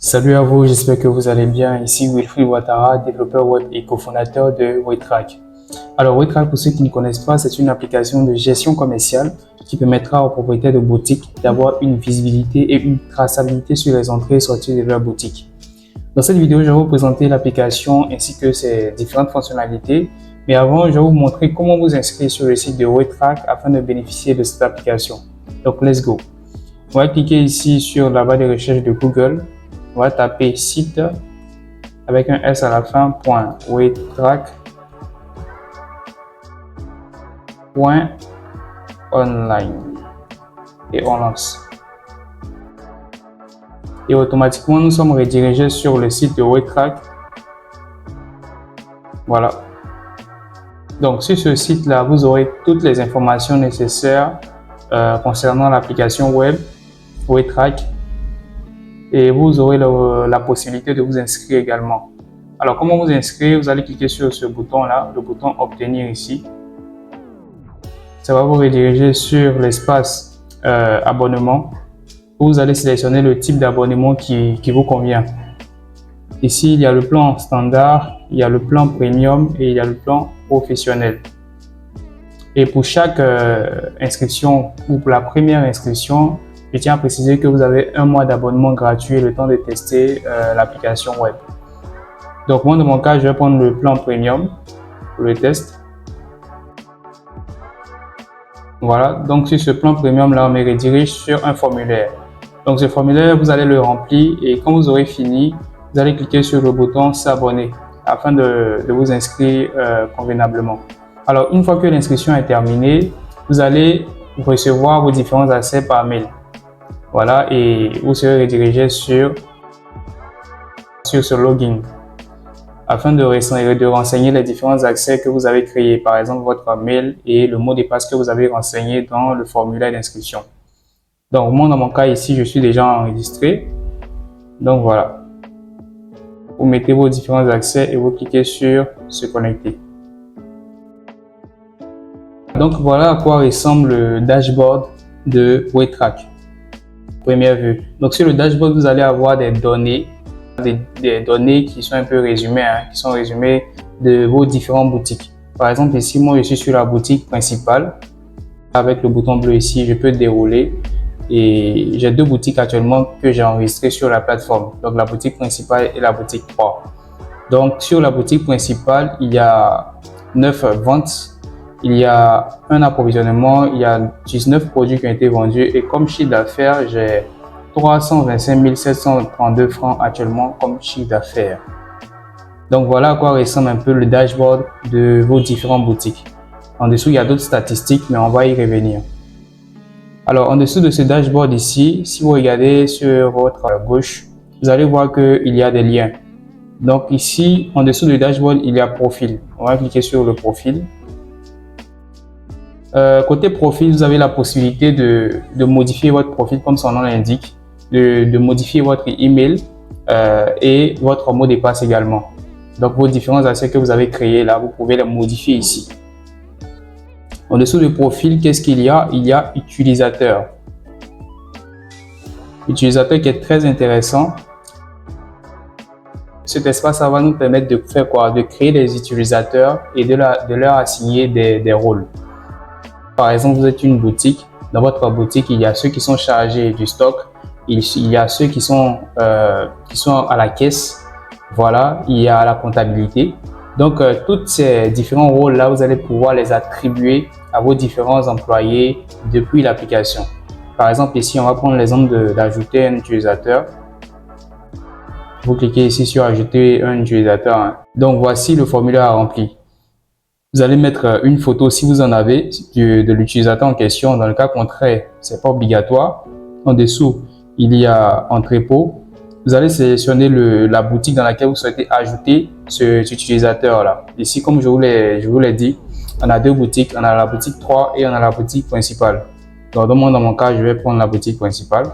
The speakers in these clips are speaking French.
Salut à vous, j'espère que vous allez bien. Ici Wilfried Ouattara, développeur web et cofondateur de Waytrack. Alors Waytrack, pour ceux qui ne connaissent pas, c'est une application de gestion commerciale qui permettra aux propriétaires de boutiques d'avoir une visibilité et une traçabilité sur les entrées et sorties de leur boutique. Dans cette vidéo, je vais vous présenter l'application ainsi que ses différentes fonctionnalités. Mais avant, je vais vous montrer comment vous inscrire sur le site de Waytrack afin de bénéficier de cette application. Donc, let's go. On va cliquer ici sur la barre de recherche de Google. On va taper site avec un S à la fin, .waytrack.online et on lance. Et automatiquement, nous sommes redirigés sur le site de Waytrack. Voilà. Donc, sur ce site-là, vous aurez toutes les informations nécessaires concernant l'application web Waytrack. Et vous aurez la possibilité de vous inscrire également. Alors, comment vous inscrire? Vous allez cliquer sur ce bouton-là, le bouton obtenir ici. Ça va vous rediriger sur l'espace abonnement. Vous allez sélectionner le type d'abonnement qui vous convient. Ici, il y a le plan standard, il y a le plan premium et il y a le plan professionnel. Et pour chaque inscription ou pour la première inscription, je tiens à préciser que vous avez un mois d'abonnement gratuit, le temps de tester l'application web. Donc moi, dans mon cas, je vais prendre le plan premium pour le test. Voilà, donc sur ce plan premium là, on me redirige sur un formulaire. Donc ce formulaire, vous allez le remplir et quand vous aurez fini, vous allez cliquer sur le bouton s'abonner afin de vous inscrire convenablement. Alors une fois que l'inscription est terminée, vous allez recevoir vos différents accès par mail. Voilà, et vous serez redirigé sur ce login afin de renseigner les différents accès que vous avez créés, par exemple votre mail et le mot de passe que vous avez renseigné dans le formulaire d'inscription. Donc moi, dans mon cas ici, je suis déjà enregistré. Donc voilà, vous mettez vos différents accès et vous cliquez sur se connecter. Donc voilà à quoi ressemble le dashboard de Waytrack. Première vue. Donc sur le dashboard, vous allez avoir des données, des données qui sont un peu résumées, qui sont résumées de vos différentes boutiques. Par exemple ici, moi je suis sur la boutique principale. Avec le bouton bleu ici, je peux dérouler et j'ai deux boutiques actuellement que j'ai enregistrées sur la plateforme. Donc la boutique principale et la boutique 3. Donc sur la boutique principale, il y a 9 ventes. Il y a un approvisionnement, il y a 19 produits qui ont été vendus et comme chiffre d'affaires, j'ai 325 732 francs actuellement comme chiffre d'affaires. Donc voilà à quoi ressemble un peu le dashboard de vos différentes boutiques. En dessous, il y a d'autres statistiques, mais on va y revenir. Alors en dessous de ce dashboard ici, si vous regardez sur votre gauche, vous allez voir qu'il y a des liens. Donc ici, en dessous du dashboard, il y a profil. On va cliquer sur le profil. Côté profil, vous avez la possibilité de modifier votre profil comme son nom l'indique, de modifier votre email et votre mot de passe également. Donc vos différents accès que vous avez créés là, vous pouvez les modifier ici. En dessous du profil, qu'est-ce qu'il y a? Il y a utilisateur. Utilisateur qui est très intéressant. Cet espace ça va nous permettre de faire quoi? De créer des utilisateurs et de leur assigner des rôles. Par exemple, vous êtes une boutique. Dans votre boutique, il y a ceux qui sont chargés du stock. Il y a ceux qui sont à la caisse. Voilà, il y a la comptabilité. Donc, tous ces différents rôles-là, vous allez pouvoir les attribuer à vos différents employés depuis l'application. Par exemple, ici, on va prendre l'exemple d'ajouter un utilisateur. Vous cliquez ici sur ajouter un utilisateur. Donc, voici le formulaire à remplir. Vous allez mettre une photo si vous en avez de l'utilisateur en question. Dans le cas contraire, c'est pas obligatoire. En dessous, il y a entrepôt. Vous allez sélectionner la boutique dans laquelle vous souhaitez ajouter cet utilisateur-là. Ici, comme je vous l'ai dit, on a deux boutiques. On a la boutique 3 et on a la boutique principale. Donc, dans mon cas, je vais prendre la boutique principale.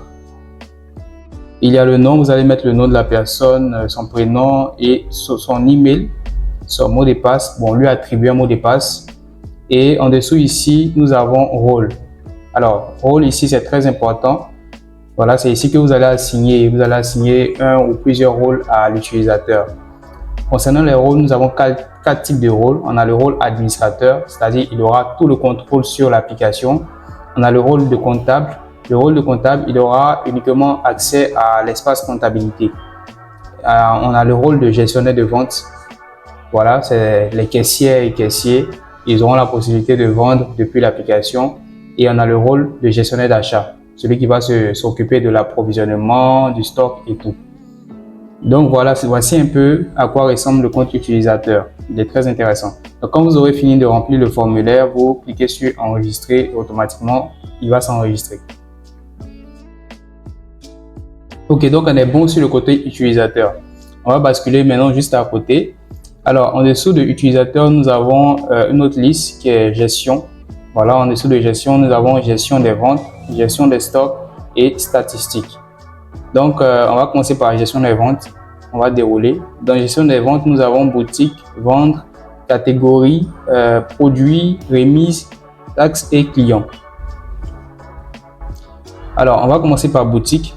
Il y a le nom. Vous allez mettre le nom de la personne, son prénom et son email. Son mot de passe, bon, lui attribuer un mot de passe. Et en dessous ici, nous avons rôle. Alors, rôle ici, c'est très important. Voilà, c'est ici que vous allez assigner. Vous allez assigner un ou plusieurs rôles à l'utilisateur. Concernant les rôles, nous avons quatre types de rôles. On a le rôle administrateur, c'est-à-dire il aura tout le contrôle sur l'application. On a le rôle de comptable. Le rôle de comptable, il aura uniquement accès à l'espace comptabilité. On a le rôle de gestionnaire de vente. Voilà, c'est les caissières et caissiers. Ils auront la possibilité de vendre depuis l'application. Et on a le rôle de gestionnaire d'achat, celui qui va s'occuper de l'approvisionnement, du stock et tout. Donc voilà, voici un peu à quoi ressemble le compte utilisateur. Il est très intéressant. Donc quand vous aurez fini de remplir le formulaire, vous cliquez sur enregistrer et automatiquement, il va s'enregistrer. Ok, donc on est bon sur le côté utilisateur. On va basculer maintenant juste à côté. Alors en dessous de utilisateur, nous avons une autre liste qui est gestion. Voilà, en dessous de gestion, nous avons gestion des ventes, gestion des stocks et statistiques. Donc, on va commencer par gestion des ventes. On va dérouler. Dans gestion des ventes, nous avons boutique, vendre, catégorie, produits, remise, taxes et clients. Alors, on va commencer par boutique.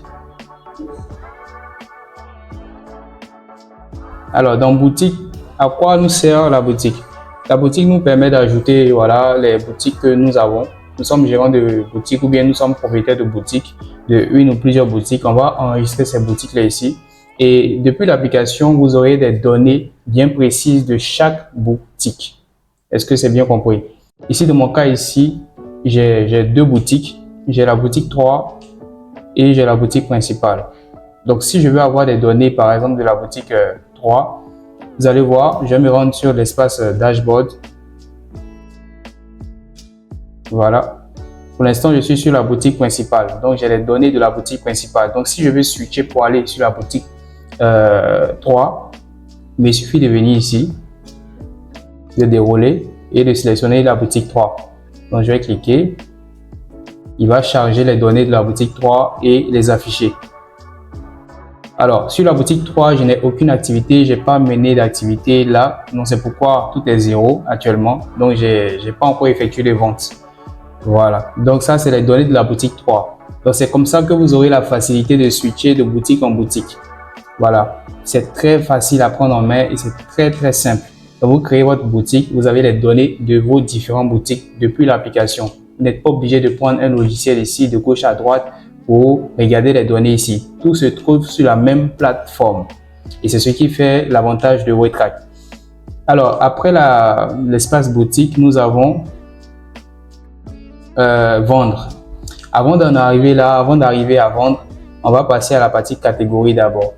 Alors, dans boutique, à quoi nous sert la boutique? La boutique nous permet d'ajouter voilà, les boutiques que nous avons. Nous sommes gérants de boutique ou bien nous sommes propriétaires de boutiques, de une ou plusieurs boutiques. On va enregistrer ces boutiques-là ici. Et depuis l'application, vous aurez des données bien précises de chaque boutique. Est-ce que c'est bien compris? Ici, dans mon cas ici, j'ai deux boutiques. J'ai la boutique 3 et j'ai la boutique principale. Donc, si je veux avoir des données, par exemple, de la boutique 3, vous allez voir, je vais me rendre sur l'espace dashboard. Voilà. Pour l'instant, je suis sur la boutique principale. Donc, j'ai les données de la boutique principale. Donc, si je veux switcher pour aller sur la boutique 3, il suffit de venir ici, de dérouler et de sélectionner la boutique 3. Donc, je vais cliquer. Il va charger les données de la boutique 3 et les afficher. Alors, sur la boutique 3, je n'ai aucune activité, je n'ai pas mené d'activité là. Donc, c'est pourquoi tout est zéro actuellement. Donc, je n'ai pas encore effectué de ventes. Voilà. Donc, ça, c'est les données de la boutique 3. Donc, c'est comme ça que vous aurez la facilité de switcher de boutique en boutique. Voilà. C'est très facile à prendre en main et c'est très, très simple. Quand vous créez votre boutique, vous avez les données de vos différentes boutiques depuis l'application. Vous n'êtes pas obligé de prendre un logiciel ici de gauche à droite pour regarder les données ici. Tout se trouve sur la même plateforme. Et c'est ce qui fait l'avantage de WeTrack. Alors, après l'espace boutique, nous avons vendre. Avant d'en arriver là, avant d'arriver à vendre, on va passer à la partie catégorie d'abord.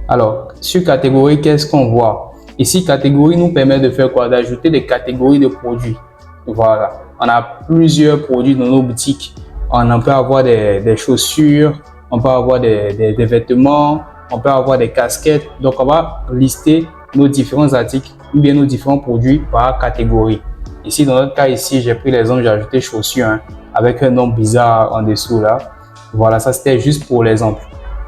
Alors, sur catégorie, qu'est-ce qu'on voit? Ici, catégorie nous permet de faire quoi? D'ajouter des catégories de produits. Voilà. On a plusieurs produits dans nos boutiques. On peut avoir des chaussures, on peut avoir des vêtements, on peut avoir des casquettes. Donc, on va lister nos différents articles ou bien nos différents produits par catégorie. Ici, dans notre cas, ici, j'ai pris l'exemple, j'ai ajouté chaussures avec un nom bizarre en dessous là. Voilà, ça c'était juste pour l'exemple.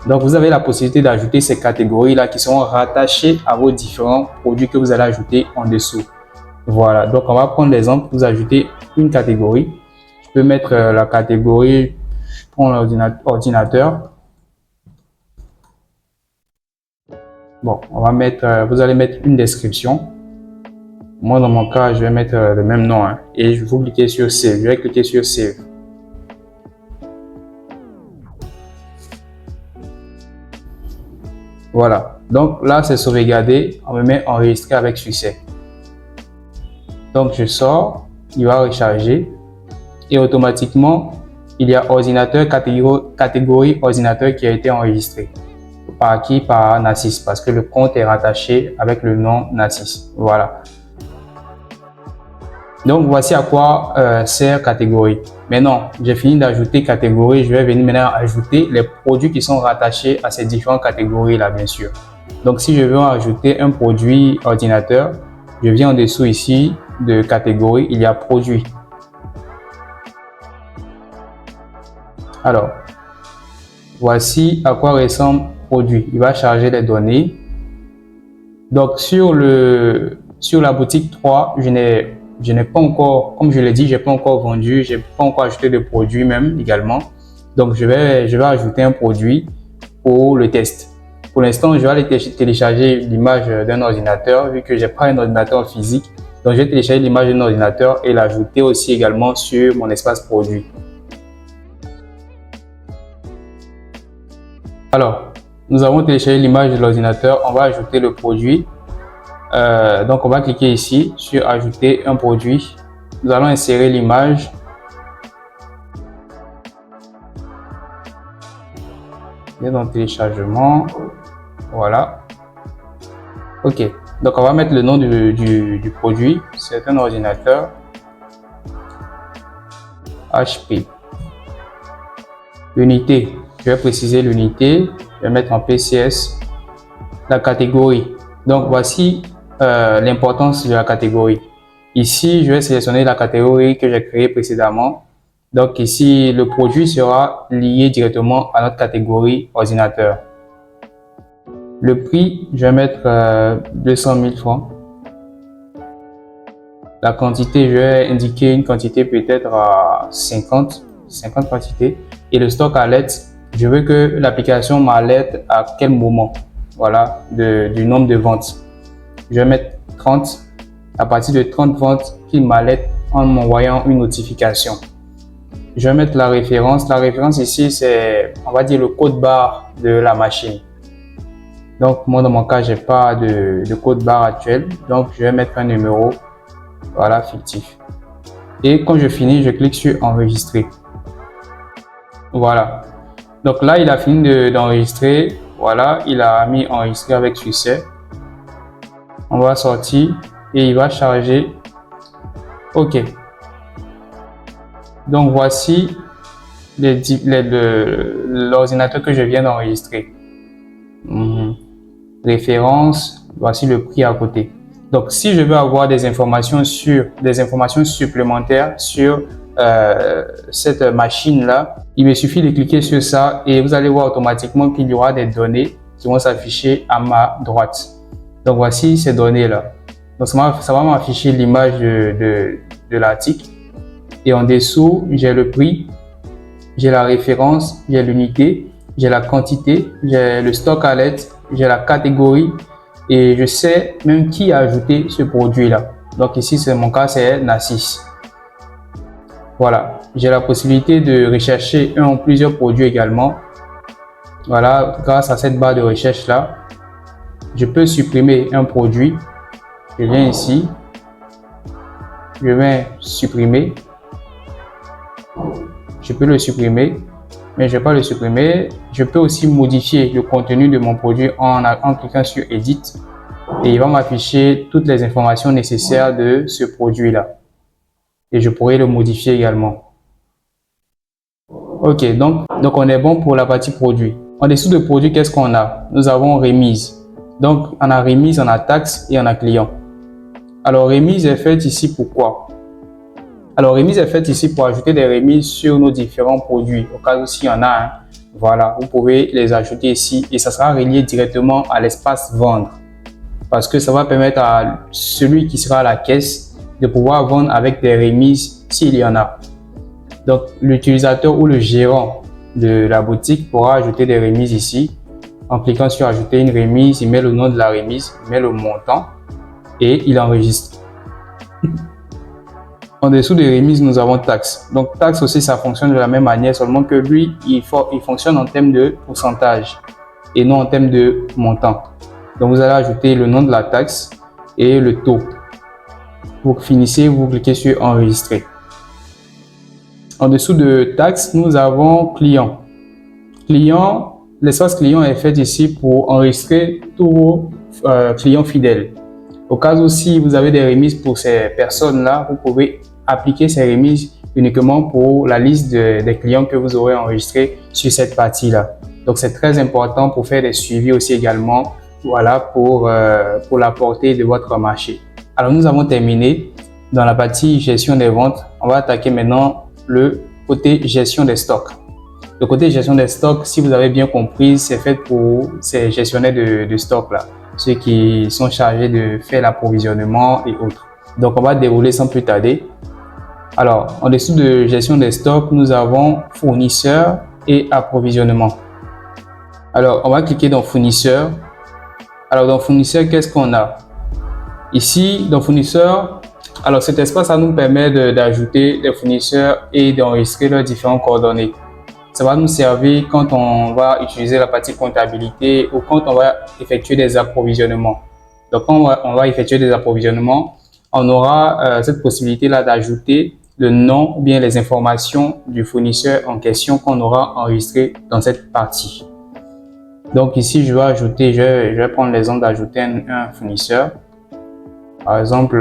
Donc, vous avez la possibilité d'ajouter ces catégories-là qui seront rattachées à vos différents produits que vous allez ajouter en dessous. Voilà, donc on va prendre l'exemple, vous ajoutez une catégorie. Je peux mettre la catégorie, je prends l'ordinateur. Bon, on va mettre, vous allez mettre une description. Moi, dans mon cas, je vais mettre le même nom et je vais cliquer sur Save. Je vais cliquer sur Save. Voilà, donc là, c'est sauvegardé. On me met enregistrer avec succès. Donc, je sors, il va recharger et automatiquement, il y a ordinateur, catégorie ordinateur qui a été enregistré. Par qui? Par Nassis, parce que le compte est rattaché avec le nom Nassis. Voilà. Donc, voici à quoi sert catégorie. Maintenant, j'ai fini d'ajouter catégorie. Je vais venir maintenant ajouter les produits qui sont rattachés à ces différentes catégories-là, bien sûr. Donc, si je veux ajouter un produit ordinateur, je viens en dessous ici de catégorie, il y a produit. Alors, voici à quoi ressemble produit. Il va charger les données. Donc, sur la boutique 3, je n'ai je n'ai pas encore, comme je l'ai dit, j'ai pas encore vendu, j'ai pas encore ajouté de produit même également. Donc, je vais ajouter un produit pour le test. Pour l'instant, je vais aller télécharger l'image d'un ordinateur vu que j'ai pas un ordinateur physique. Donc, je vais télécharger l'image d'un ordinateur et l'ajouter aussi également sur mon espace produit. Alors, nous avons téléchargé l'image de l'ordinateur. On va ajouter le produit. Donc, on va cliquer ici sur ajouter un produit. Nous allons insérer l'image. Dans le téléchargement. Voilà. Ok. Donc, on va mettre le nom du produit. C'est un ordinateur HP. L'unité. Je vais préciser l'unité. Je vais mettre en PCS. La catégorie. Donc, voici l'importance de la catégorie. Ici, je vais sélectionner la catégorie que j'ai créée précédemment. Donc, ici, le produit sera lié directement à notre catégorie ordinateur. Le prix, je vais mettre 200 000 francs. La quantité, je vais indiquer une quantité peut-être à 50 quantités. Et le stock alerte, je veux que l'application m'alerte à quel moment, voilà, du nombre de ventes. Je vais mettre 30. À partir de 30 ventes, qu'il m'alerte en m'envoyant une notification. Je vais mettre la référence. La référence ici, c'est, on va dire, le code barre de la machine. Donc, moi, dans mon cas, j'ai pas de code barre actuel. Donc, je vais mettre un numéro, voilà, fictif. Et quand je finis, je clique sur enregistrer. Voilà. Donc là, il a fini d'enregistrer. Voilà, il a mis enregistrer avec succès. On va sortir et il va charger. OK. Donc, voici l'ordinateur que je viens d'enregistrer. Référence, voici le prix à côté. Donc, si je veux avoir des informations supplémentaires sur cette machine-là, il me suffit de cliquer sur ça et vous allez voir automatiquement qu'il y aura des données qui vont s'afficher à ma droite. Donc, voici ces données-là. Donc, ça va m'afficher l'image de l'article. Et en dessous, j'ai le prix, j'ai la référence, j'ai l'unité, j'ai la quantité, j'ai le stock alert, j'ai la catégorie et je sais même qui a ajouté ce produit-là. Donc ici, c'est mon cas, c'est Nassis. Voilà, j'ai la possibilité de rechercher un ou plusieurs produits également. Voilà, grâce à cette barre de recherche-là, je peux supprimer un produit. Je viens ici, je vais supprimer. Je peux le supprimer, mais je ne vais pas le supprimer. Je peux aussi modifier le contenu de mon produit en cliquant sur Edit et il va m'afficher toutes les informations nécessaires de ce produit-là. Et je pourrais le modifier également. Ok, donc on est bon pour la partie produit. En dessous de produit, qu'est-ce qu'on a? Nous avons remise. Donc, on a remise, on a taxe et on a client. Alors, remise est faite ici pourquoi? Alors, remise est faite ici pour ajouter des remises sur nos différents produits. Au cas où s'il y en a un, voilà, vous pouvez les ajouter ici et ça sera relié directement à l'espace vendre. Parce que ça va permettre à celui qui sera à la caisse de pouvoir vendre avec des remises s'il y en a. Donc, l'utilisateur ou le gérant de la boutique pourra ajouter des remises ici. En cliquant sur ajouter une remise, il met le nom de la remise, il met le montant et il enregistre. En dessous des remises, nous avons taxe. Donc, taxe aussi, ça fonctionne de la même manière, seulement que lui, il fonctionne en termes de pourcentage et non en termes de montant. Donc, vous allez ajouter le nom de la taxe et le taux. Pour finir, vous cliquez sur enregistrer. En dessous de taxe, nous avons client. L'espace client est fait ici pour enregistrer tous vos clients fidèles. Au cas où si vous avez des remises pour ces personnes-là, vous pouvez appliquer ces remises uniquement pour la liste des clients que vous aurez enregistrés sur cette partie-là. Donc, c'est très important pour faire des suivis aussi également, voilà, pour la portée de votre marché. Alors, nous avons terminé dans la partie gestion des ventes. On va attaquer maintenant le côté gestion des stocks. Le côté gestion des stocks, si vous avez bien compris, c'est fait pour ces gestionnaires de stocks là, ceux qui sont chargés de faire l'approvisionnement et autres. Donc, on va dérouler sans plus tarder. Alors, en dessous de gestion des stocks, nous avons fournisseurs et approvisionnement. Alors, on va cliquer dans fournisseurs. Alors, dans fournisseurs, qu'est-ce qu'on a? Ici, dans fournisseurs, alors cet espace, ça nous permet d'ajouter des fournisseurs et d'enregistrer leurs différentes coordonnées. Ça va nous servir quand on va utiliser la partie comptabilité ou quand on va effectuer des approvisionnements. Donc, quand on va effectuer des approvisionnements, on aura cette possibilité-là d'ajouter le nom ou bien les informations du fournisseur en question qu'on aura enregistré dans cette partie. Donc ici, je vais ajouter, je vais prendre l'exemple d'ajouter un fournisseur. Par exemple,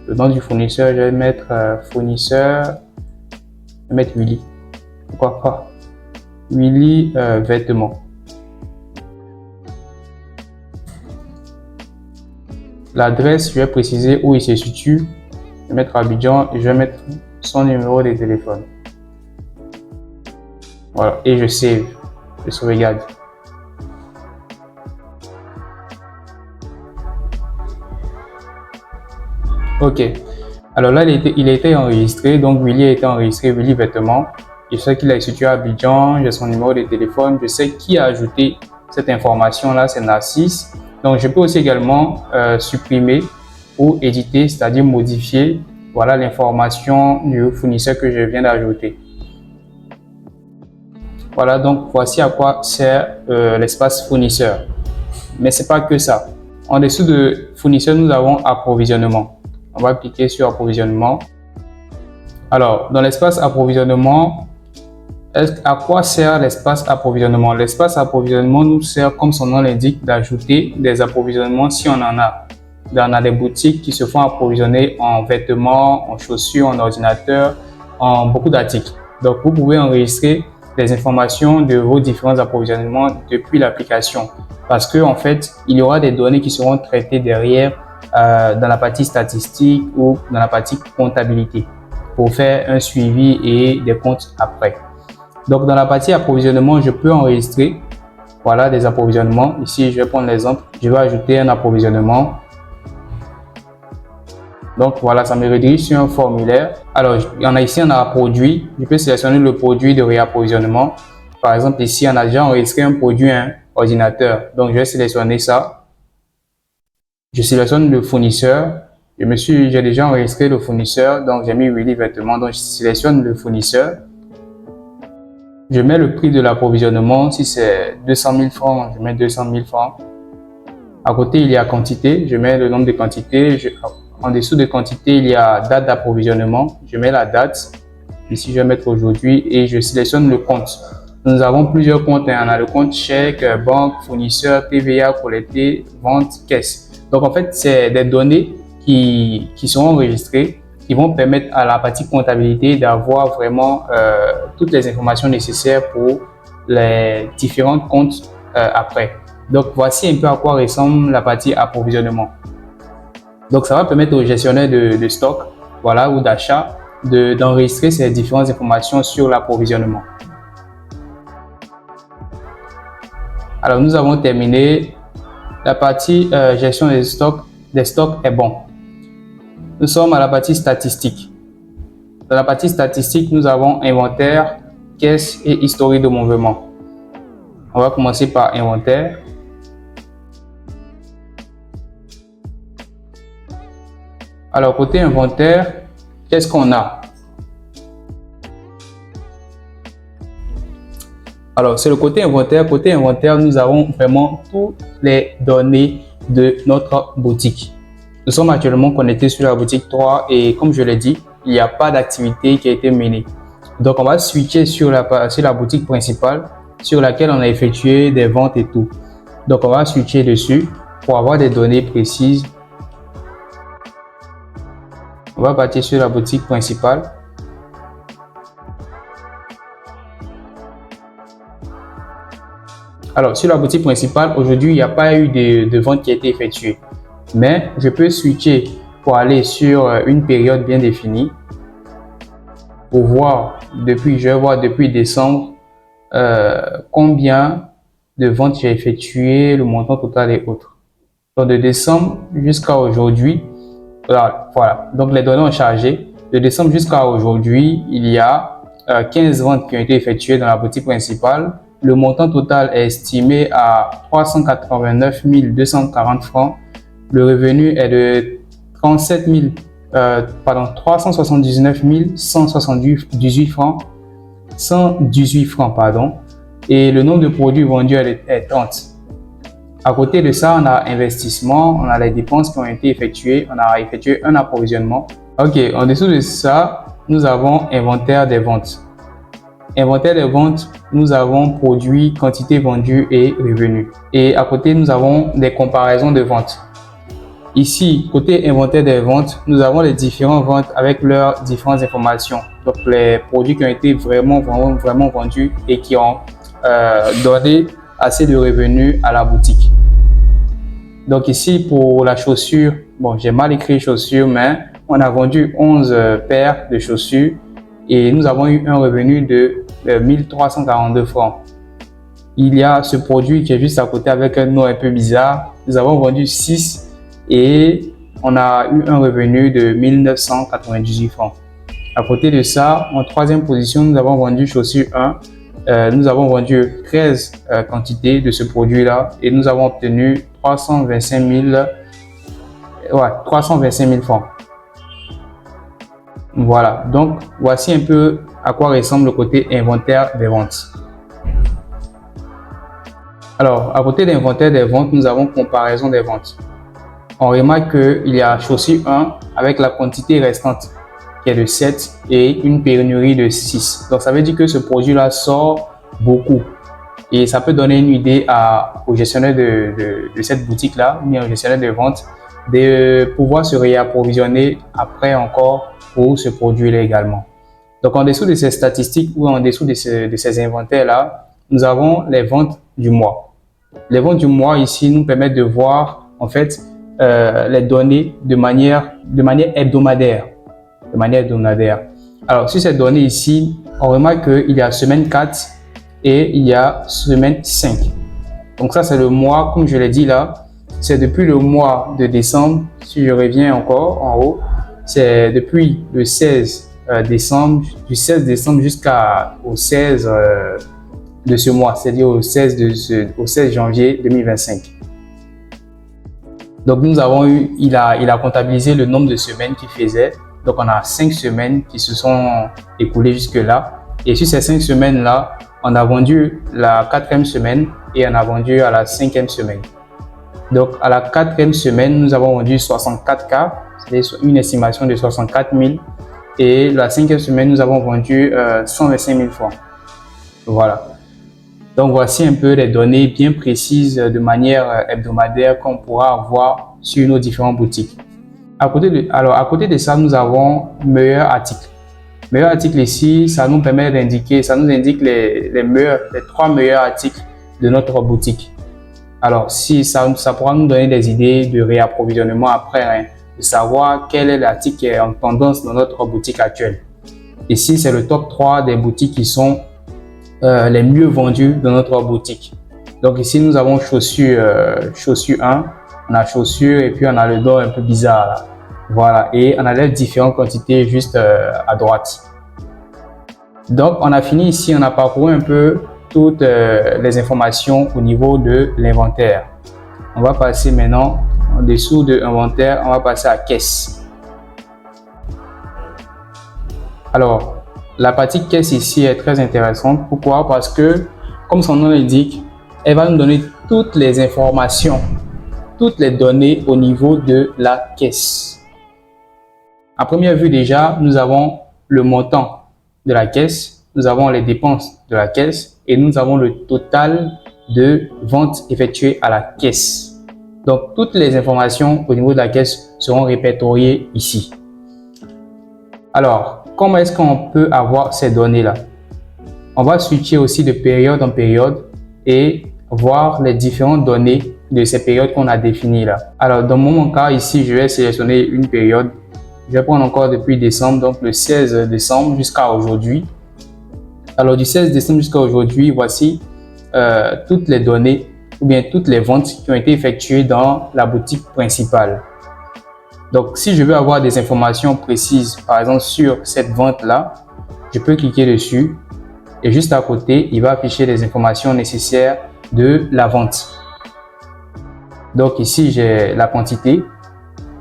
le nom du fournisseur, je vais mettre fournisseur, je vais mettre Willy. Pourquoi pas? Willy vêtements. L'adresse, je vais préciser où il se situe. Je vais mettre Abidjan et je vais mettre son numéro de téléphone. Voilà, et je save, je sauvegarde. Ok, alors là, il a été enregistré, donc Willy a été enregistré, Willy vêtements. Je sais qu'il est situé à Abidjan, j'ai son numéro de téléphone, je sais qui a ajouté cette information-là, c'est Narcisse. Donc, je peux aussi également supprimer ou éditer, c'est-à-dire modifier, voilà l'information du fournisseur que je viens d'ajouter. Voilà, donc voici à quoi sert l'espace fournisseur. Mais c'est pas que ça. En dessous de fournisseur, nous avons approvisionnement. On va cliquer sur approvisionnement. Alors, dans l'espace approvisionnement, à quoi sert l'espace approvisionnement? L'espace approvisionnement nous sert, comme son nom l'indique, d'ajouter des approvisionnements si on en a. On a des boutiques qui se font approvisionner en vêtements, en chaussures, en ordinateur, en beaucoup d'articles. Donc, vous pouvez enregistrer des informations de vos différents approvisionnements depuis l'application. Parce que, en fait, il y aura des données qui seront traitées derrière dans la partie statistique ou dans la partie comptabilité pour faire un suivi et des comptes après. Donc, dans la partie approvisionnement, je peux enregistrer voilà, des approvisionnements. Ici, je vais prendre l'exemple. Je vais ajouter un approvisionnement. Donc, voilà, ça me redirige sur un formulaire. Alors, il y en a ici, on a produit. Je peux sélectionner le produit de réapprovisionnement. Par exemple, ici, on a déjà enregistré un produit, un ordinateur. Donc, je vais sélectionner ça. Je sélectionne le fournisseur. J'ai déjà enregistré le fournisseur. Donc, j'ai mis Willy vêtements. Donc, je sélectionne le fournisseur. Je mets le prix de l'approvisionnement. Si c'est 200 000 francs, je mets 200 000 francs. À côté, il y a quantité. Je mets le nombre de quantités. En dessous de quantité, il y a date d'approvisionnement. Je mets la date. Ici, je vais mettre aujourd'hui et je sélectionne le compte. Nous avons plusieurs comptes. On a le compte chèque, banque, fournisseur, TVA, collecté, vente, caisse. Donc, en fait, c'est des données qui seront enregistrées, qui vont permettre à la partie comptabilité d'avoir vraiment toutes les informations nécessaires pour les différents comptes après. Donc, voici un peu à quoi ressemble la partie approvisionnement. Donc, ça va permettre au gestionnaire de stock voilà, ou d'achat d'enregistrer ces différentes informations sur l'approvisionnement. Alors, nous avons terminé. La partie gestion des stocks est bon. Nous sommes à la partie statistique. Dans la partie statistique, nous avons inventaire, caisse et historique de mouvement. On va commencer par inventaire. Alors, côté inventaire, qu'est-ce qu'on a? Alors, c'est le côté inventaire. Côté inventaire, nous avons vraiment toutes les données de notre boutique. Nous sommes actuellement connectés sur la boutique 3 et comme je l'ai dit, il n'y a pas d'activité qui a été menée. Donc, on va switcher sur la boutique principale sur laquelle on a effectué des ventes et tout. Donc, on va switcher dessus pour avoir des données précises. On va partir sur la boutique principale. Alors, sur la boutique principale, aujourd'hui, il n'y a pas eu de vente qui a été effectuée. Mais je peux switcher pour aller sur une période bien définie pour voir depuis décembre combien de ventes j'ai effectuées, le montant total et autres. Donc, de décembre jusqu'à aujourd'hui, Voilà. Donc, les données ont chargé. De décembre jusqu'à aujourd'hui, il y a 15 ventes qui ont été effectuées dans la boutique principale. Le montant total est estimé à 389 240 francs. Le revenu est de 379 178 francs. 118 francs, pardon. Et le nombre de produits vendus est 30. À côté de ça, on a investissement, on a les dépenses qui ont été effectuées, on a effectué un approvisionnement. Ok, en dessous de ça, nous avons inventaire des ventes. Inventaire des ventes, nous avons produits, quantité vendue et revenus. Et à côté, nous avons des comparaisons de ventes. Ici, côté inventaire des ventes, nous avons les différentes ventes avec leurs différentes informations. Donc, les produits qui ont été vraiment vendus et qui ont donné assez de revenus à la boutique. Donc ici, pour la chaussure, bon, j'ai mal écrit chaussure, mais on a vendu 11 paires de chaussures et nous avons eu un revenu de 1342 francs. Il y a ce produit qui est juste à côté avec un nom un peu bizarre. Nous avons vendu 6 et on a eu un revenu de 1998 francs. À côté de ça, en troisième position, nous avons vendu chaussure 1. Nous avons vendu 13 quantités de ce produit-là et nous avons obtenu 325 000 francs. Voilà, donc voici un peu à quoi ressemble le côté inventaire des ventes. Alors, à côté de l'inventaire des ventes, nous avons comparaison des ventes. On remarque qu'il y a chaussure 1 avec la quantité restante qui est de 7 et une pénurie de 6. Donc, ça veut dire que ce produit-là sort beaucoup. Et ça peut donner une idée au gestionnaire de cette boutique-là, ou au gestionnaire de vente, de pouvoir se réapprovisionner après encore pour ce produit-là également. Donc, en dessous de ces statistiques ou en dessous de ces inventaires-là, nous avons les ventes du mois. Les ventes du mois ici nous permettent de voir en fait les données de manière hebdomadaire. Alors, sur ces données ici, on remarque qu'il y a semaine 4 et il y a semaine 5. Donc ça, c'est le mois, comme je l'ai dit là, c'est depuis le mois de décembre. Si je reviens encore en haut, c'est depuis le 16 décembre, du 16 décembre jusqu'au 16 de ce mois, c'est-à-dire au 16 janvier 2025. Donc nous avons eu, il a comptabilisé le nombre de semaines qu'il faisait. Donc on a 5 semaines qui se sont écoulées jusque-là. Et sur ces 5 semaines-là, on a vendu la 4e semaine et on a vendu à la 5e semaine. Donc à la 4e semaine, nous avons vendu 64 cas, c'est une estimation de 64 000. Et la 5e semaine, nous avons vendu 125 000 francs. Voilà. Donc voici un peu les données bien précises de manière hebdomadaire qu'on pourra avoir sur nos différentes boutiques. À côté de ça, nous avons meilleurs articles. Meilleurs articles ici, ça nous permet d'indiquer, ça nous indique les 3 meilleurs articles de notre boutique. Alors, si ça pourra nous donner des idées de réapprovisionnement après, hein, de savoir quel est l'article qui est en tendance dans notre boutique actuelle. Ici, c'est le top 3 des boutiques qui sont les mieux vendues dans notre boutique. Donc ici, nous avons chaussures 1, on a chaussures et puis on a le dos un peu bizarre là. Voilà, et on a les différentes quantités juste à droite. Donc, on a fini ici, on a parcouru un peu toutes les informations au niveau de l'inventaire. On va passer maintenant en dessous de l'inventaire, on va passer à caisse. Alors, la partie caisse ici est très intéressante. Pourquoi? Parce que, comme son nom l'indique, elle va nous donner toutes les informations, toutes les données au niveau de la caisse. À première vue déjà, nous avons le montant de la caisse, nous avons les dépenses de la caisse et nous avons le total de ventes effectuées à la caisse. Donc, toutes les informations au niveau de la caisse seront répertoriées ici. Alors, comment est-ce qu'on peut avoir ces données-là? On va switcher aussi de période en période et voir les différentes données de ces périodes qu'on a définies là. Alors, dans mon cas ici, je vais sélectionner une période. Je vais prendre encore depuis décembre, donc le 16 décembre jusqu'à aujourd'hui. Alors, du 16 décembre jusqu'à aujourd'hui, voici toutes les données ou bien toutes les ventes qui ont été effectuées dans la boutique principale. Donc, si je veux avoir des informations précises, par exemple sur cette vente-là, je peux cliquer dessus et juste à côté, il va afficher les informations nécessaires de la vente. Donc ici, j'ai la quantité,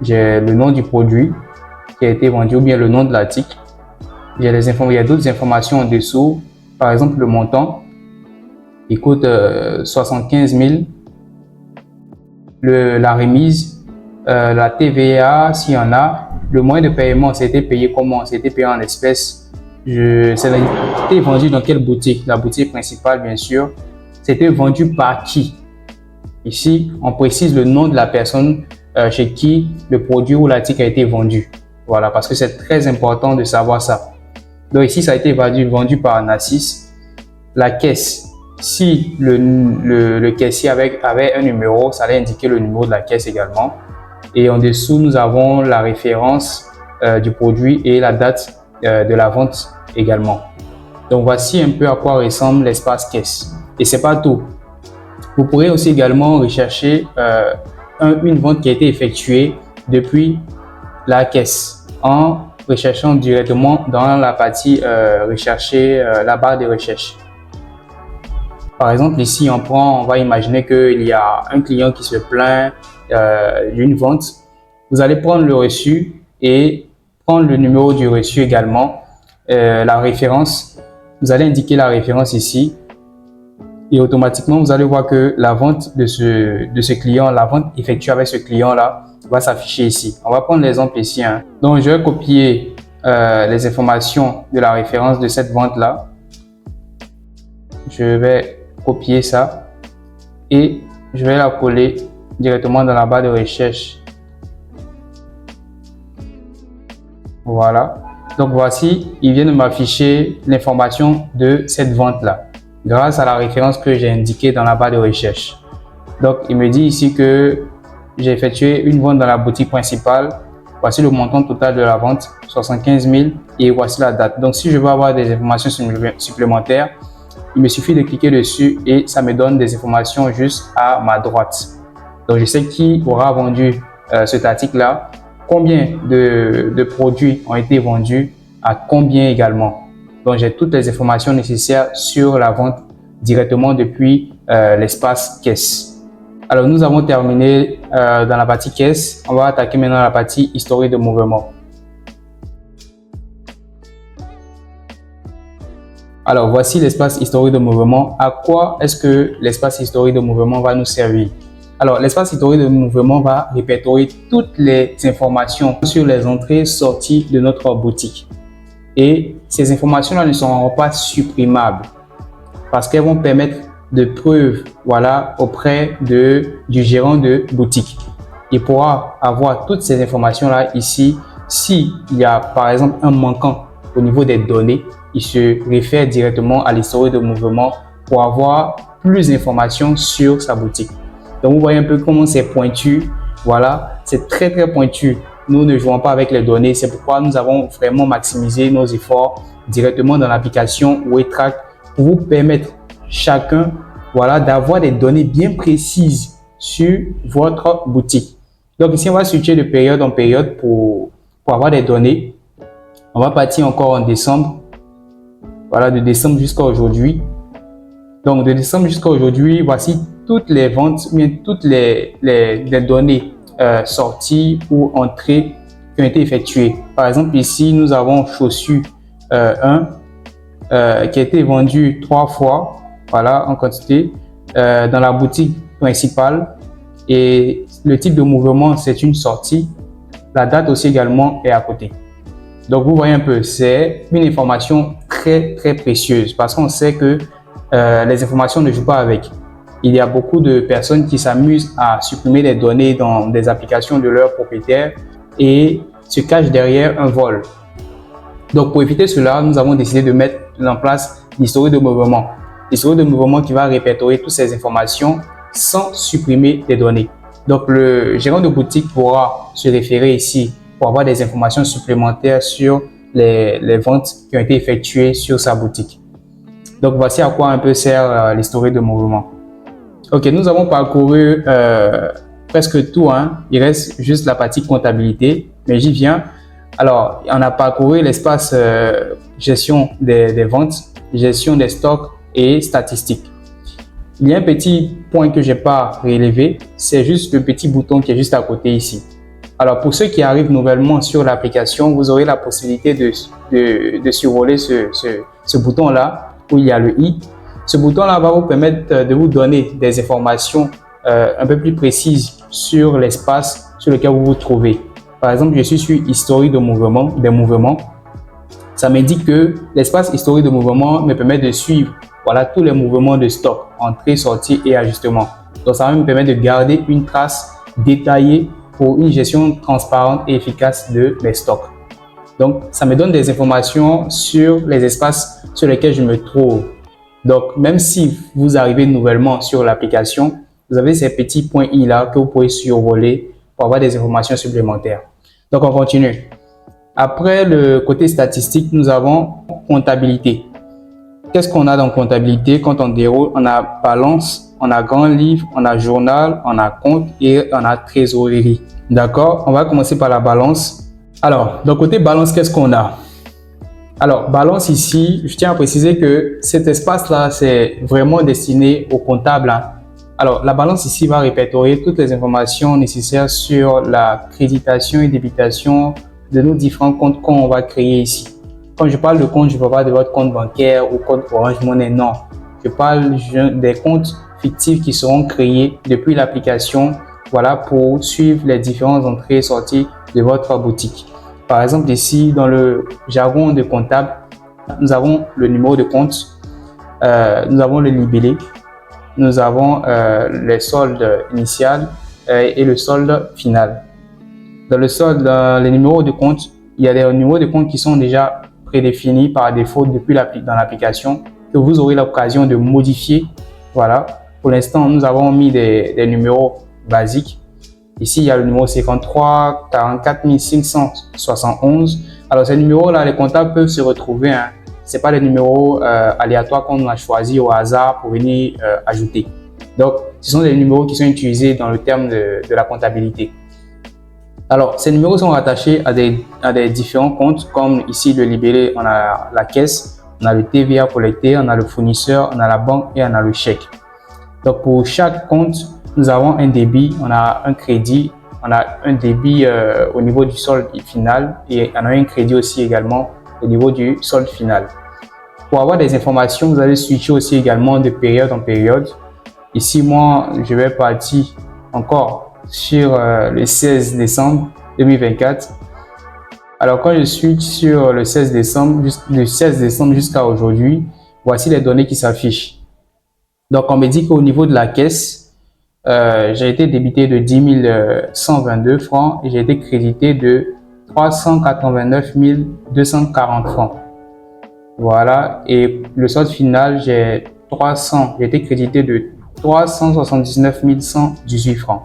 j'ai le nom du produit qui a été vendu ou bien le nom de l'article. Il y a d'autres informations en dessous, par exemple le montant, il coûte 75 000, la remise, la TVA s'il y en a, le moyen de paiement, c'était payé comment? C'était payé en espèces. C'était vendu dans quelle boutique? La boutique principale, bien sûr. C'était vendu par qui? Ici, on précise le nom de la personne chez qui le produit ou l'article a été vendu. Voilà, parce que c'est très important de savoir ça. Donc ici, ça a été vendu par Nassis. La caisse, si le caissier avait un numéro, ça allait indiquer le numéro de la caisse également. Et en dessous, nous avons la référence du produit et la date de la vente également. Donc voici un peu à quoi ressemble l'espace caisse. Et c'est pas tout. Vous pourrez aussi également rechercher une vente qui a été effectuée depuis la caisse en recherchant directement dans la partie rechercher, la barre de recherche. Par exemple, ici, on va imaginer qu'il y a un client qui se plaint d'une vente. Vous allez prendre le reçu et prendre le numéro du reçu également, la référence. Vous allez indiquer la référence ici et automatiquement, vous allez voir que la vente de ce client, la vente effectuée avec ce client-là va s'afficher ici. On va prendre l'exemple ici. Donc, je vais copier les informations de la référence de cette vente-là. Je vais copier ça et je vais la coller directement dans la barre de recherche. Voilà. Donc voici, il vient de m'afficher l'information de cette vente-là grâce à la référence que j'ai indiquée dans la barre de recherche. Donc il me dit ici que j'ai effectué une vente dans la boutique principale. Voici le montant total de la vente, 75 000 et voici la date. Donc si je veux avoir des informations supplémentaires, il me suffit de cliquer dessus et ça me donne des informations juste à ma droite. Donc je sais qui aura vendu cet article-là, combien de produits ont été vendus, à combien également. Donc j'ai toutes les informations nécessaires sur la vente directement depuis l'espace caisse. Alors nous avons terminé dans la partie caisse. On va attaquer maintenant la partie historique de mouvement. Alors voici l'espace historique de mouvement. À quoi est-ce que l'espace historique de mouvement va nous servir? Alors l'espace historique de mouvement va répertorier toutes les informations sur les entrées sorties de notre boutique. Et ces informations-là ne seront pas supprimables parce qu'elles vont permettre de preuves, voilà, auprès du gérant de boutique. Il pourra avoir toutes ces informations-là ici. S'il y a par exemple un manquant au niveau des données, il se réfère directement à l'historique de mouvement pour avoir plus d'informations sur sa boutique. Donc vous voyez un peu comment c'est pointu. Voilà, c'est très pointu. Nous ne jouons pas avec les données. C'est pourquoi nous avons vraiment maximisé nos efforts directement dans l'application WeTrack pour vous permettre chacun, voilà, d'avoir des données bien précises sur votre boutique. Donc ici, on va switcher de période en période pour avoir des données. On va partir encore en décembre. Voilà, de décembre jusqu'à aujourd'hui. Donc de décembre jusqu'à aujourd'hui, voici toutes les ventes, bien toutes les données sorties ou entrées qui ont été effectuées. Par exemple, ici, nous avons chaussures 1 qui a été vendu 3 fois, voilà, en quantité, dans la boutique principale. Et le type de mouvement, c'est une sortie. La date aussi également est à côté. Donc, vous voyez un peu, c'est une information très précieuse parce qu'on sait que les informations ne jouent pas avec. Il y a beaucoup de personnes qui s'amusent à supprimer les données dans des applications de leurs propriétaires et se cachent derrière un vol. Donc, pour éviter cela, nous avons décidé de mettre en place l'historique de mouvement. L'historique de mouvement qui va répertorier toutes ces informations sans supprimer les données. Donc, le gérant de boutique pourra se référer ici pour avoir des informations supplémentaires sur les ventes qui ont été effectuées sur sa boutique. Donc, voici à quoi un peu sert l'historique de mouvement. Ok, nous avons parcouru presque tout, hein. Il reste juste la partie comptabilité, mais j'y viens. Alors, on a parcouru l'espace gestion des ventes, gestion des stocks et statistiques. Il y a un petit point que je n'ai pas relevé, c'est juste le petit bouton qui est juste à côté ici. Alors, pour ceux qui arrivent nouvellement sur l'application, vous aurez la possibilité de survoler ce bouton-là où il y a le i. Ce bouton-là va vous permettre de vous donner des informations un peu plus précises sur l'espace sur lequel vous vous trouvez. Par exemple, je suis sur historique de mouvement, des mouvements. Ça m'indique que l'espace historique de mouvement me permet de suivre tous les mouvements de stock, entrée, sortie et ajustement. Donc, ça va me permettre de garder une trace détaillée pour une gestion transparente et efficace de mes stocks. Donc, ça me donne des informations sur les espaces sur lesquels je me trouve. Donc, même si vous arrivez nouvellement sur l'application, vous avez ces petits points I là que vous pouvez survoler pour avoir des informations supplémentaires. Donc, on continue. Après le côté statistique, nous avons comptabilité. Qu'est-ce qu'on a dans comptabilité? Quand on déroule, on a balance, on a grand livre, on a journal, on a compte et on a trésorerie. D'accord? On va commencer par la balance. Alors, dans le côté balance, qu'est-ce qu'on a? Alors, balance ici, je tiens à préciser que cet espace-là, c'est vraiment destiné au comptable, hein. Alors, la balance ici va répertorier toutes les informations nécessaires sur la créditation et débitation de nos différents comptes qu'on va créer ici. Quand je parle de compte, je ne parle pas de votre compte bancaire ou compte Orange Money, non. Je parle des comptes fictifs qui seront créés depuis l'application, pour suivre les différentes entrées et sorties de votre boutique. Par exemple, ici, dans le jargon de comptable, nous avons le numéro de compte, nous avons le libellé, nous avons les soldes initiales et le solde final. Dans le solde, dans les numéros de compte, il y a des numéros de compte qui sont déjà prédéfinis par défaut depuis dans l'application que vous aurez l'occasion de modifier. Voilà. Pour l'instant, nous avons mis des numéros basiques. Ici, il y a le numéro 53 44 571. Alors, ces numéros-là, les comptables peuvent se retrouver, hein. Ce n'est pas les numéros aléatoires qu'on a choisis au hasard pour venir ajouter. Donc, ce sont des numéros qui sont utilisés dans le terme de la comptabilité. Alors, ces numéros sont rattachés à des différents comptes, comme ici le libellé, on a la caisse, on a le TVA collecté, on a le fournisseur, on a la banque et on a le chèque. Donc, pour chaque compte, nous avons un débit, on a un crédit, on a un débit au niveau du solde final et on a un crédit aussi également au niveau du solde final. Pour avoir des informations, vous allez switcher aussi également de période en période. Ici, moi, je vais partir encore sur le 16 décembre 2024. Alors, quand je switch sur le 16 décembre jusqu'à aujourd'hui, voici les données qui s'affichent. Donc, on me dit qu'au niveau de la caisse, j'ai été débité de 10 122 francs et j'ai été crédité de 389 240 francs. Voilà. Et le solde final, j'ai été crédité de 379 118 francs.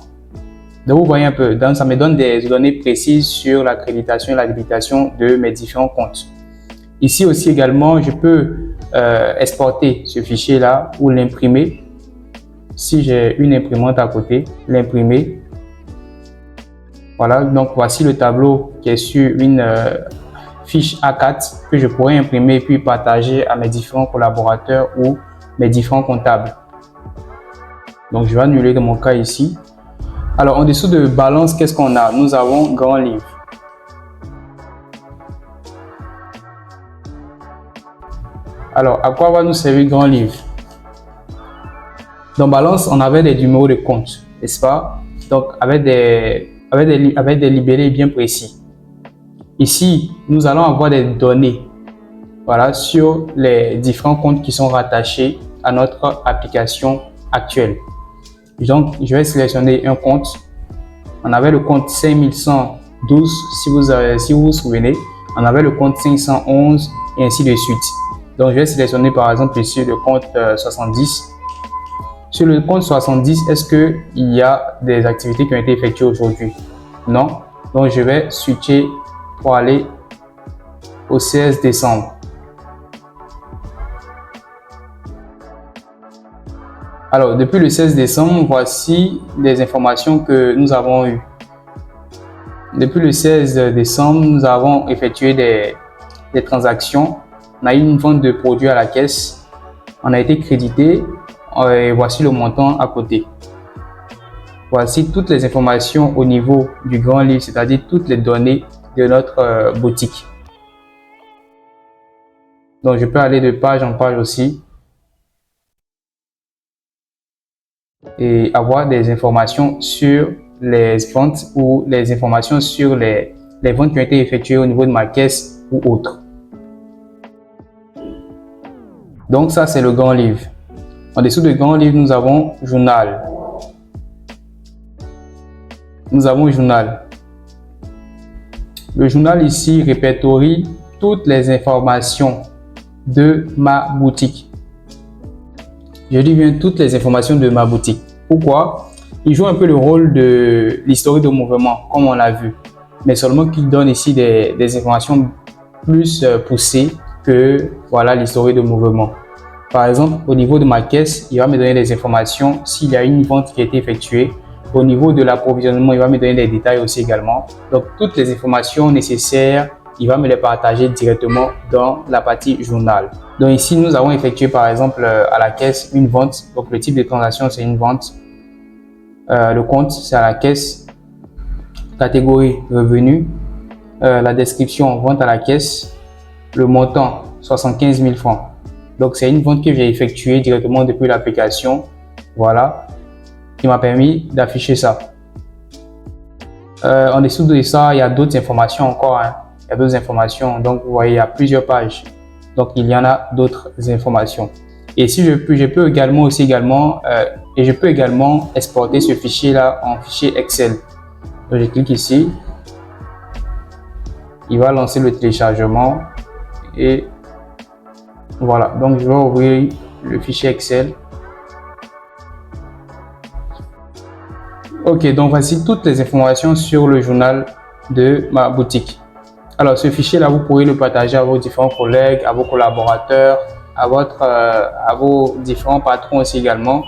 Donc, vous voyez un peu, donc ça me donne des données précises sur la créditation et la débitation de mes différents comptes. Ici aussi également, je peux exporter ce fichier-là ou l'imprimer. Si j'ai une imprimante à côté, l'imprimer. Voilà, donc voici le tableau qui est sur une fiche A4 que je pourrais imprimer puis partager à mes différents collaborateurs ou mes différents comptables. Donc, je vais annuler dans mon cas ici. Alors, en dessous de balance, qu'est-ce qu'on a? Nous avons grand livre. Alors, à quoi va nous servir grand livre? Dans balance, on avait des numéros de compte, n'est-ce pas? Donc, avec des libellés bien précis. Ici, nous allons avoir des données, sur les différents comptes qui sont rattachés à notre application actuelle. Donc, je vais sélectionner un compte. On avait le compte 5112, si vous vous souvenez. On avait le compte 511 et ainsi de suite. Donc, je vais sélectionner par exemple ici le compte 70. Sur le compte 70, est-ce qu'il y a des activités qui ont été effectuées aujourd'hui? Non. Donc, je vais switcher pour aller au 16 décembre. Alors, depuis le 16 décembre, voici les informations que nous avons eues. Depuis le 16 décembre, nous avons effectué des transactions. On a eu une vente de produits à la caisse. On a été crédité. Et voici le montant à côté. Voici toutes les informations au niveau du grand livre, c'est-à-dire toutes les données de notre boutique. Donc, je peux aller de page en page aussi et avoir des informations sur les ventes ou les informations sur les ventes qui ont été effectuées au niveau de ma caisse ou autre. Donc, ça, c'est le grand livre. En dessous du grand livre, nous avons journal. Nous avons journal. Le journal ici répertorie toutes les informations de ma boutique. Je dis bien toutes les informations de ma boutique. Pourquoi? Il joue un peu le rôle de l'historique de mouvement, comme on l'a vu, mais seulement qu'il donne ici des informations plus poussées que voilà l'historique de mouvement. Par exemple, au niveau de ma caisse, il va me donner des informations s'il y a une vente qui a été effectuée. Au niveau de l'approvisionnement, il va me donner des détails aussi également. Donc, toutes les informations nécessaires, il va me les partager directement dans la partie journal. Donc ici, nous avons effectué par exemple à la caisse une vente. Donc, le type de transaction, c'est une vente. Le compte, c'est à la caisse. Catégorie revenu. La description, vente à la caisse. Le montant, 75 000 francs. Donc, c'est une vente que j'ai effectuée directement depuis l'application. Voilà, qui m'a permis d'afficher ça. En dessous de ça, il y a d'autres informations encore. Il y a d'autres informations. Donc, vous voyez, il y a plusieurs pages. Donc, il y en a d'autres informations. Et si je peux également exporter ce fichier-là en fichier Excel. Donc, je clique ici. Il va lancer le téléchargement. Et voilà. Donc, je vais ouvrir le fichier Excel. Ok, donc voici toutes les informations sur le journal de ma boutique. Alors, ce fichier-là, vous pourrez le partager à vos différents collègues, à vos collaborateurs, à vos différents patrons aussi également,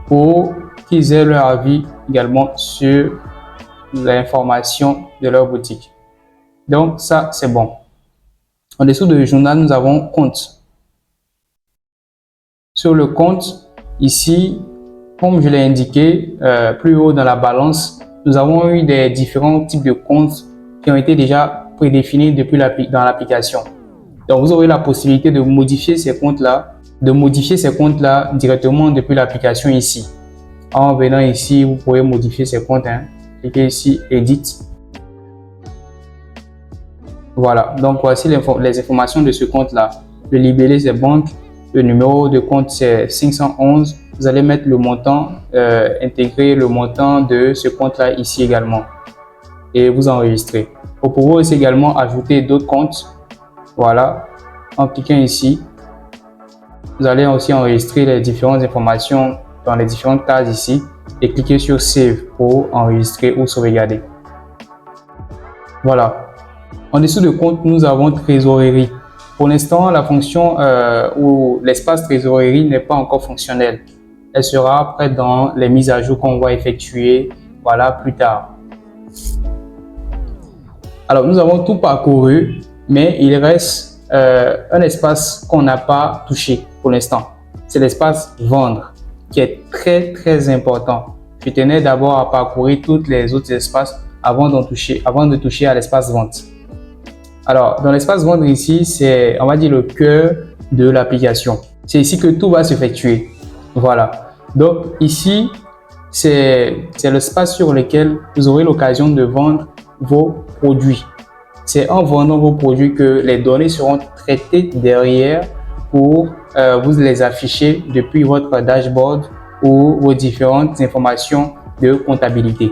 pour qu'ils aient leur avis également sur l'information de leur boutique. Donc, ça, c'est bon. En dessous du journal, nous avons compte. Sur le compte, ici, comme je l'ai indiqué plus haut dans la balance, nous avons eu des différents types de comptes qui ont été déjà prédéfinis depuis dans l'application. Donc, vous aurez la possibilité de modifier ces comptes-là, directement depuis l'application ici. En venant ici, vous pouvez modifier ces comptes. Cliquez ici, Edit. Voilà, donc voici les informations de ce compte-là. Le libellé, c'est banque. Le numéro de compte, c'est 511. Vous allez mettre le montant, intégrer le montant de ce compte-là ici également. Et vous enregistrez. Vous pouvez aussi également ajouter d'autres comptes. Voilà, en cliquant ici, vous allez aussi enregistrer les différentes informations dans les différentes cases ici et cliquer sur Save pour enregistrer ou sauvegarder. Voilà. En dessous de compte, nous avons trésorerie. Pour l'instant, la fonction ou l'espace trésorerie n'est pas encore fonctionnel. Elle sera prête dans les mises à jour qu'on va effectuer voilà, plus tard. Alors, nous avons tout parcouru, mais il reste un espace qu'on n'a pas touché pour l'instant. C'est l'espace vendre qui est très important. Je tenais d'abord à parcourir tous les autres espaces avant de toucher à l'espace vente. Alors, dans l'espace vendre ici, c'est, on va dire, le cœur de l'application. C'est ici que tout va s'effectuer. Voilà. Donc, ici, c'est l'espace sur lequel vous aurez l'occasion de vendre vos produits. C'est en vendant vos produits que les données seront traitées derrière pour vous les afficher depuis votre dashboard ou vos différentes informations de comptabilité.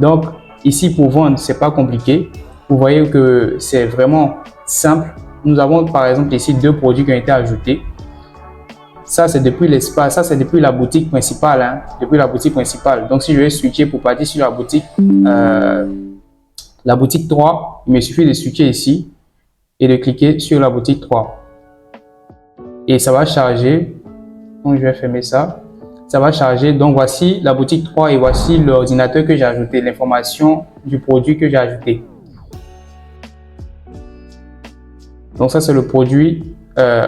Donc, ici, pour vendre, c'est pas compliqué. Vous voyez que c'est vraiment simple. Nous avons par exemple ici 2 produits qui ont été ajoutés. Ça, c'est depuis l'espace, ça c'est depuis la boutique principale. Depuis la boutique principale. Donc, si je vais switcher pour partir sur la boutique 3, il me suffit de switcher ici et de cliquer sur la boutique 3. Et ça va charger. Donc, je vais fermer ça. Ça va charger. Donc, voici la boutique 3 et voici l'ordinateur que j'ai ajouté, l'information du produit que j'ai ajouté. Donc, ça, c'est le produit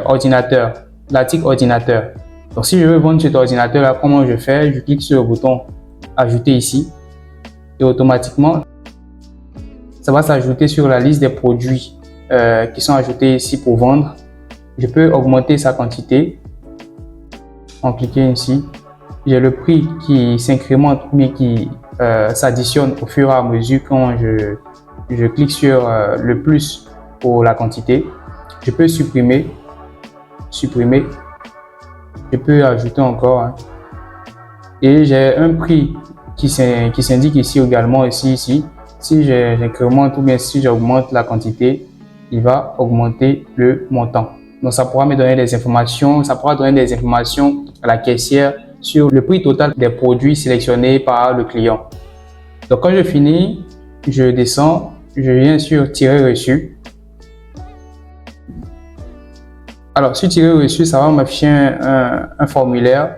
ordinateur, l'article ordinateur. Donc, si je veux vendre cet ordinateur-là, comment je fais? Je clique sur le bouton ajouter ici et automatiquement, ça va s'ajouter sur la liste des produits qui sont ajoutés ici pour vendre. Je peux augmenter sa quantité en cliquant ici. J'ai le prix qui s'incrémente mais qui s'additionne au fur et à mesure quand je clique sur le plus pour la quantité. Je peux supprimer. Je peux ajouter encore. Hein. Et j'ai un prix qui s'indique ici également, ici. Si j'incrémente ou bien si j'augmente la quantité, il va augmenter le montant. Donc, ça pourra me donner des informations, ça pourra donner des informations à la caissière sur le prix total des produits sélectionnés par le client. Donc, quand je finis, je descends, je viens sur tirer reçu. Alors, sur tirer reçu, ça va m'afficher un formulaire.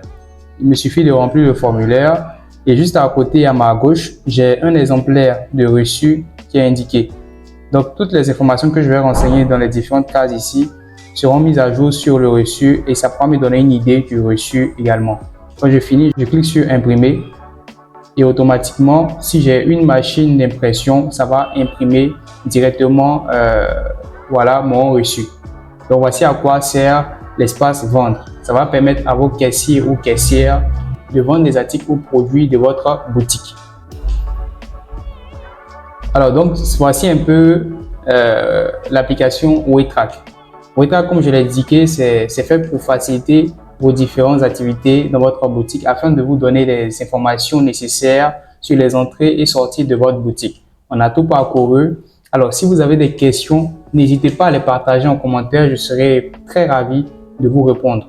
Il me suffit de remplir le formulaire. Et juste à côté, à ma gauche, j'ai un exemplaire de reçu qui est indiqué. Donc, toutes les informations que je vais renseigner dans les différentes cases ici seront mises à jour sur le reçu et ça pourra me donner une idée du reçu également. Quand je finis, je clique sur imprimer et automatiquement, si j'ai une machine d'impression, ça va imprimer directement voilà, mon reçu. Donc, voici à quoi sert l'espace vendre. Ça va permettre à vos caissiers ou caissières de vendre des articles ou produits de votre boutique. Alors, donc, voici un peu l'application WeTrack. WeTrack, comme je l'ai indiqué, c'est fait pour faciliter vos différentes activités dans votre boutique afin de vous donner les informations nécessaires sur les entrées et sorties de votre boutique. On a tout parcouru. Alors, si vous avez des questions, n'hésitez pas à les partager en commentaire. Je serai très ravi de vous répondre.